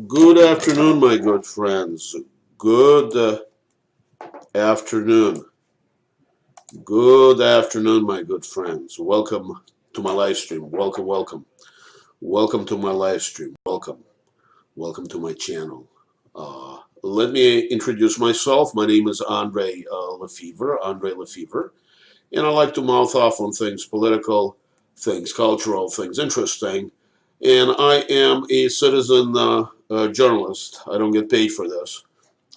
Good afternoon, my good friends. Good afternoon. Good afternoon, my good friends. Welcome to my live stream. Welcome, welcome. Welcome to my live stream. Welcome. Welcome to my channel. Let me introduce myself. My name is Andre Lefevre, and I like to mouth off on things political, things cultural, things interesting. And I am a citizen journalist. I don't get paid for this.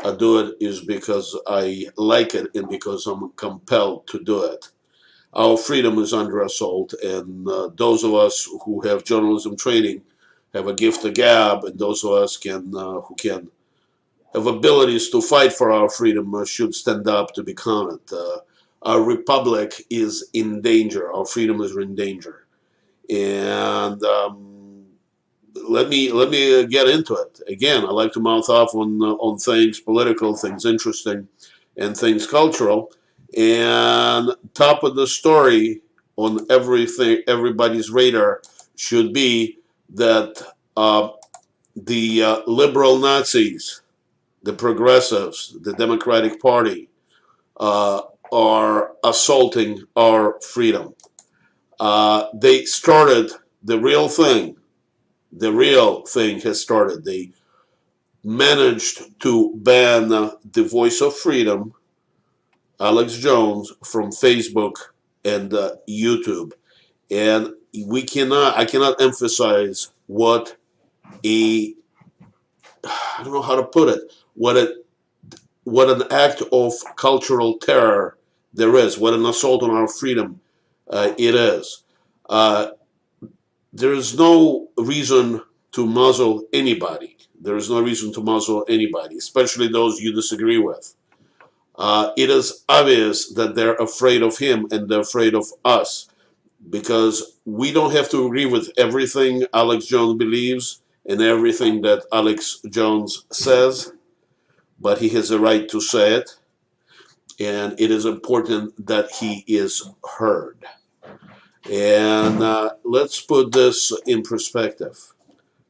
I do it is because I like it and because I'm compelled to do it. Our freedom is under assault, and those of us who have journalism training have a gift of gab, and those of us who can have abilities to fight for our freedom should stand up to be counted. Our republic is in danger. Our freedom is in danger, and let me get into it. Again, I like to mouth off on things political, things interesting, and things cultural. And top of the story on everybody's radar should be that the liberal Nazis, the progressives, the Democratic Party uh, are assaulting our freedom. They started the real thing. The real thing has started. They managed to ban the Voice of Freedom, Alex Jones, from Facebook and YouTube. And I cannot emphasize what a, I don't know how to put it, what an act of cultural terror there is, what an assault on our freedom it is. Uh, there is no reason to muzzle anybody. There is no reason to muzzle anybody, especially those you disagree with. It is obvious that they're afraid of him and they're afraid of us because we don't have to agree with everything Alex Jones believes and everything that Alex Jones says, but he has a right to say it, and it is important that he is heard. And let's put this in perspective.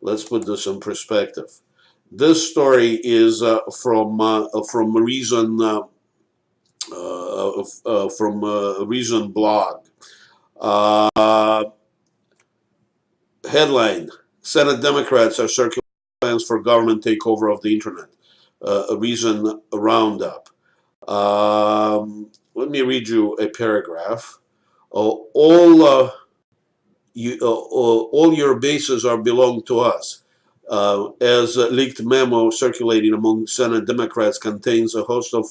Let's put this in perspective. This story is from Reason blog. Uh, Headline: Senate Democrats are circulating plans for government takeover of the internet. A Reason roundup. Let me read you a paragraph. All your bases are belong to us. As a leaked memo circulating among Senate Democrats contains a host of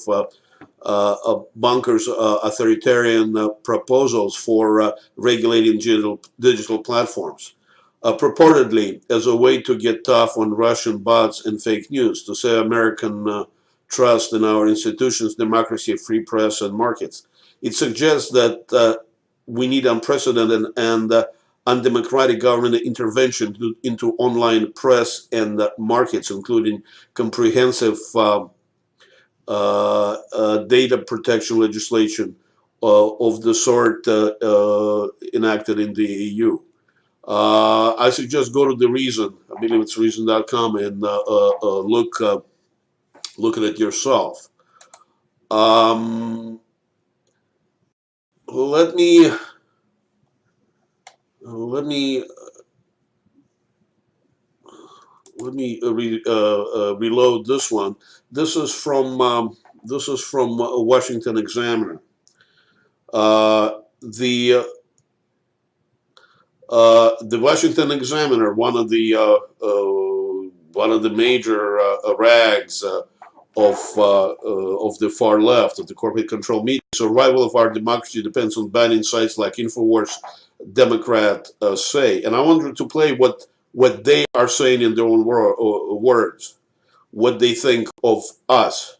bunkers authoritarian proposals for regulating digital platforms. Purportedly as a way to get tough on Russian bots and fake news, to say American trust in our institutions, democracy, free press, and markets. It suggests that we need unprecedented and undemocratic government intervention into online press and markets, including comprehensive data protection legislation of the sort enacted in the EU. I suggest go to the Reason. I believe it's Reason.com and look at it yourself. Let me let me reload this one. This is from Washington Examiner. The Washington Examiner, one of the major rags of the far left, of the corporate control media. Survival of our democracy depends on banning sites like Infowars, Democrat say. And I wanted to play what they are saying in their own words, what they think of us.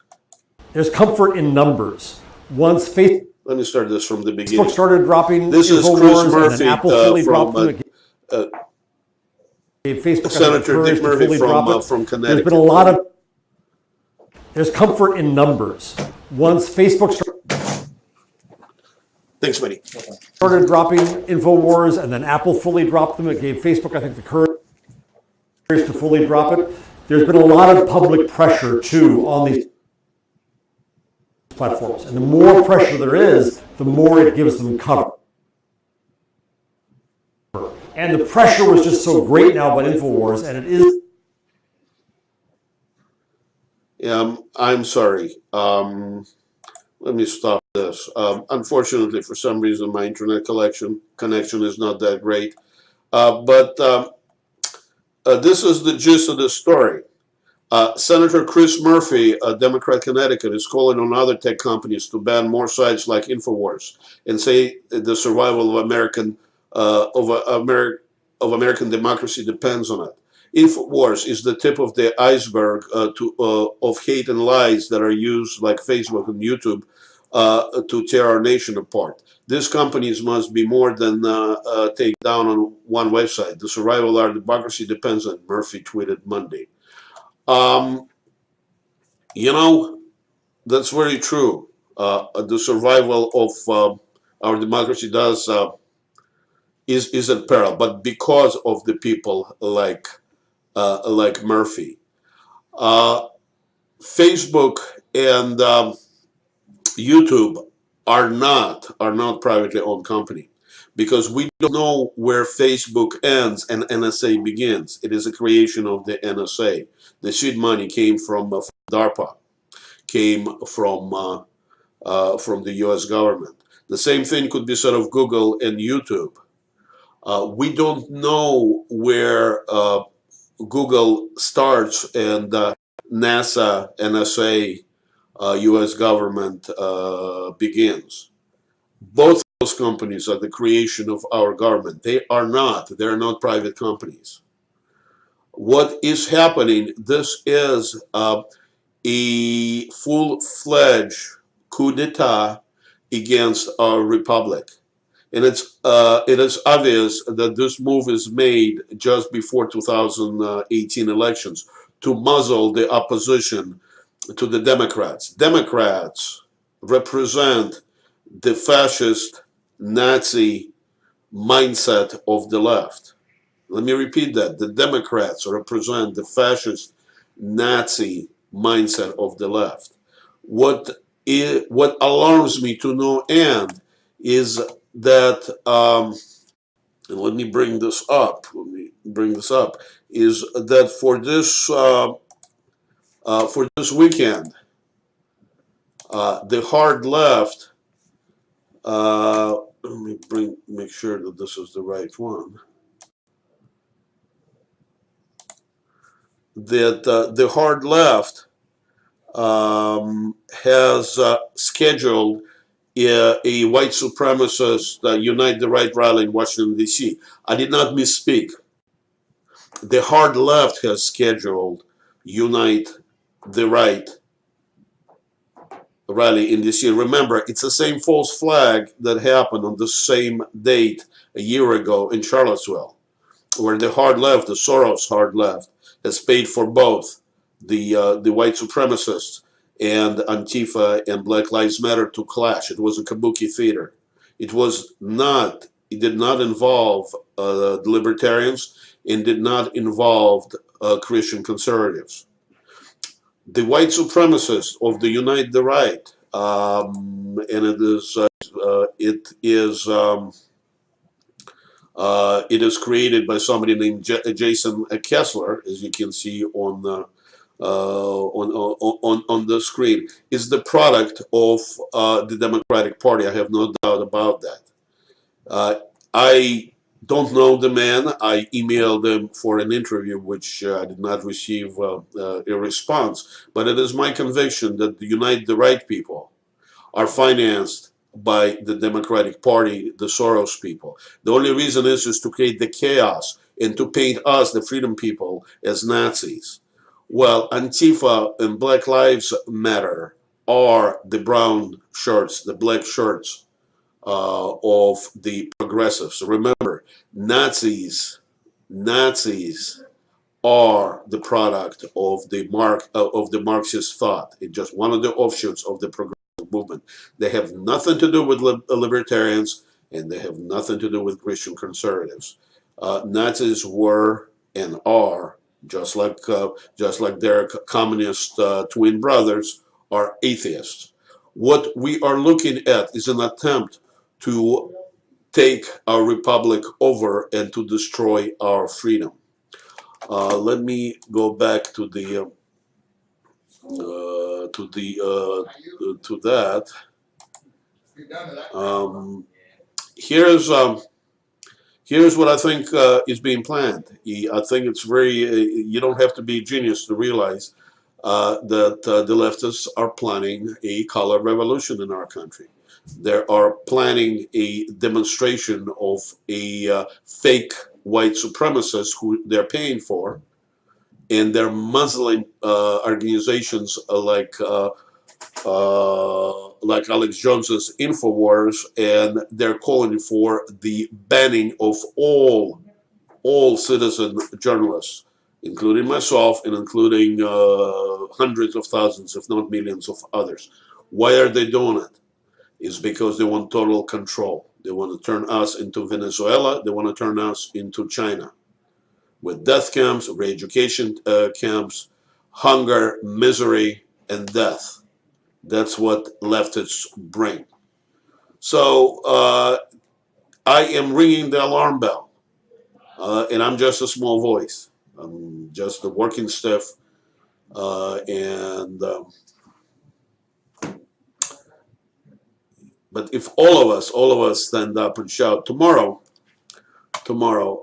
There's comfort in numbers. Once Facebook Let me start this from the beginning. started dropping This is Chris Infowars and Murphy then Apple fully from dropped them, gave Facebook Senator Dick Murphy from Connecticut. There's been a lot of there's comfort in numbers. Once Facebook Thanks, buddy. started dropping Infowars and then Apple fully dropped them, it gave Facebook, I think, the courage to fully drop it. there's been a lot of public pressure too on these platforms. And the more pressure there is, the more it gives them cover. And the pressure was just so great now about InfoWars, and it is. I'm sorry. Let me stop this. Unfortunately, for some reason, my internet connection is not that great. But this is the gist of the story. Senator Chris Murphy, a Democrat Connecticut, is calling on other tech companies to ban more sites like InfoWars and say the survival of American democracy depends on it. InfoWars is the tip of the iceberg of hate and lies that are used, like Facebook and YouTube, to tear our nation apart. These companies must be more than take down on one website. The survival of our democracy depends on it, Murphy tweeted Monday. You know, that's very true. The survival of our democracy is at peril, but because of the people like Murphy. Facebook and YouTube are not privately owned company, because we don't know where Facebook ends and NSA begins. It is a creation of the NSA. The seed money came from DARPA, came from the U.S. government. The same thing could be said of Google and YouTube. We don't know where Google starts and NASA, NSA, U.S. government begins. Both of those companies are the creation of our government. They're not private companies. What is happening, this is a full-fledged coup d'etat against our republic. And it is obvious that this move is made just before 2018 elections to muzzle the opposition to the Democrats. Democrats represent the fascist Nazi mindset of the left. Let me repeat that. The Democrats represent the fascist Nazi mindset of the left. What alarms me to no end is that, and let me bring this up, is that for this weekend, the hard left, let me make sure that this is the right one, that the hard left has scheduled a white supremacist Unite the Right rally in Washington, D.C. I did not misspeak. The hard left has scheduled Unite the Right rally in D.C. Remember, it's the same false flag that happened on the same date a year ago in Charlottesville, where the hard left, the Soros hard left, has paid for both the white supremacists and Antifa and Black Lives Matter to clash. It was a kabuki theater. It did not involve the libertarians and did not involve Christian conservatives. The white supremacists of the Unite the Right, and it is created by somebody named Jason Kessler, as you can see on the screen, is the product of the Democratic Party. I have no doubt about that. I don't know the man. I emailed him for an interview, which I did not receive a response. But it is my conviction that the Unite the Right people are financed by the Democratic Party, the Soros people. The only reason is to create the chaos and to paint us, the freedom people, as Nazis. Well, Antifa and Black Lives Matter are the brown shirts, the black shirts of the progressives. Remember, Nazis are the product of the Marxist thought. It's just one of the offshoots of the progressive movement. They have nothing to do with libertarians, and they have nothing to do with Christian conservatives. Nazis were and are just like their communist twin brothers are atheists. What we are looking at is an attempt to take our republic over and to destroy our freedom. Let me go back to that. Um, here's here's what I think is being planned. I think it's very. You don't have to be a genius to realize that the leftists are planning a color revolution in our country. They are planning a demonstration of a fake white supremacist who they're paying for, and they're muzzling organizations like Alex Jones's Infowars, and they're calling for the banning of all citizen journalists, including myself and including hundreds of thousands, if not millions, of others. Why are they doing it? It's because they want total control. They want to turn us into Venezuela. They want to turn us into China, with death camps, re-education camps, hunger, misery, and death. That's what leftists bring. So I am ringing the alarm bell, and I'm just a small voice. I'm just the working stiff, and but if all of us stand up and shout tomorrow,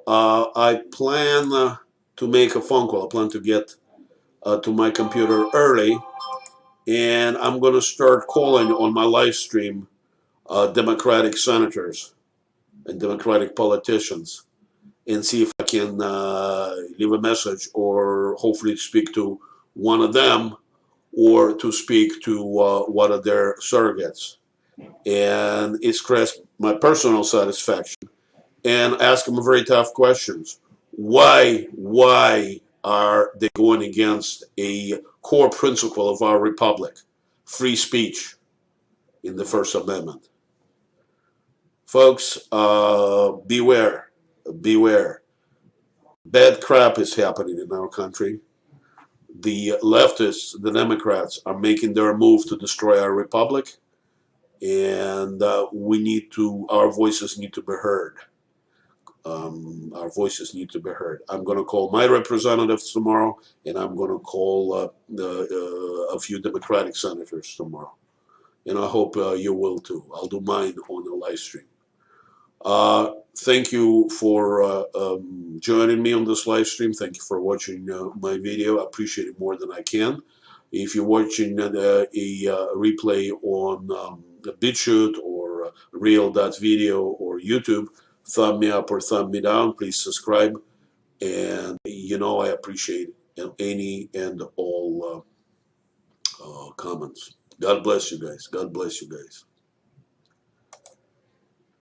I plan to make a phone call. I plan to get to my computer early, and I'm going to start calling on my live stream Democratic senators and Democratic politicians and see if I can leave a message or hopefully speak to one of them or to speak to one of their surrogates and express my personal satisfaction and ask them very tough questions. Why are they going against a core principle of our republic, free speech in the First Amendment? Folks, beware, beware. Bad crap is happening in our country. The leftists, the Democrats, are making their move to destroy our republic, and our voices need to be heard. Our voices need to be heard. I'm going to call my representatives tomorrow, and I'm going to call a few Democratic senators tomorrow. And I hope you will too. I'll do mine on the live stream. Thank you for joining me on this live stream. Thank you for watching my video. I appreciate it more than I can. If you're watching a replay on the BitChute or Real.video or YouTube, thumb me up or thumb me down. Please subscribe. And I appreciate any and all comments. God bless you guys. God bless you guys.